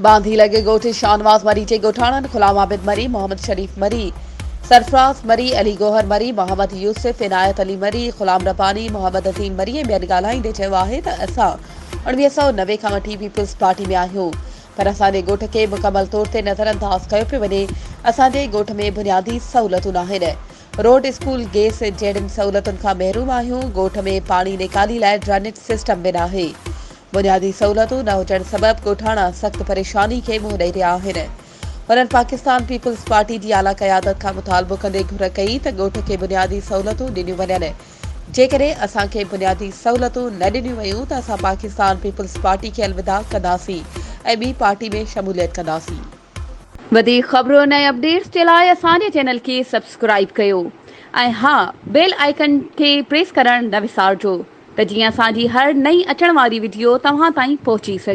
बांधी लगे ॻोठ शाहनवाज़ मरी जे ॻोठाणनि ग़ुलाम आबिद मरी, मोहम्मद शरीफ मरी, सरफराज़ मरी, अली गौहर मरी, मोहम्मद यूसुफ, इनायत अली मरी, ग़ुलाम रब्बानी, मोहम्मद अज़ीम मरी ऐं ॿियनि ॻाल्हाईंदे चयो आहे त असां 1990 खां वठी पीपल्स पार्टी में आहियूं, पर असांजे ॻोठ खे मुकमल तौर ते नज़रअंदाज़ कयो पियो वञे। असांजे ॻोठ में बुनियादी सहूलियतूं नाहिनि। रोड, स्कूल, गैस जहिड़ियुनि सहूलियतुनि खां महरूम आहियूं। ॻोठ में पाणी निकाली लाइ ड्रेनेज सिस्टम बि नाहे। बुनियादी सहूलियतूं न हुजण सबबि ॻोठाणा सख़्त परेशानी खे मुंहुं ॾेई रहिया आहिनि। उन्हनि पाकिस्तान पीपल्स पार्टी जी आला क़यादत खां मुतालबो कंदे घुर कई त ॻोठ खे बुनियादी सहूलियतूं ॾिनियूं वञनि। जेकॾहिं असांखे बुनियादी सहूलियतूं न ॾिनियूं वयूं त असां पाकिस्तान पीपल्स पार्टी खे अलविदा कंदासीं ऐं ॿी पार्टी में शमूलियत कंदासीं। वधीक ख़बरूं ऐं अपडेट्स जे लाइ असांजे चैनल खे सब्सक्राइब कयो ऐं हा, बेल आइकन खे प्रेस करणु न विसारिजो त जीअं असांजी हर नई अचण वारी वीडियो तव्हां ताईं पहुची सघे।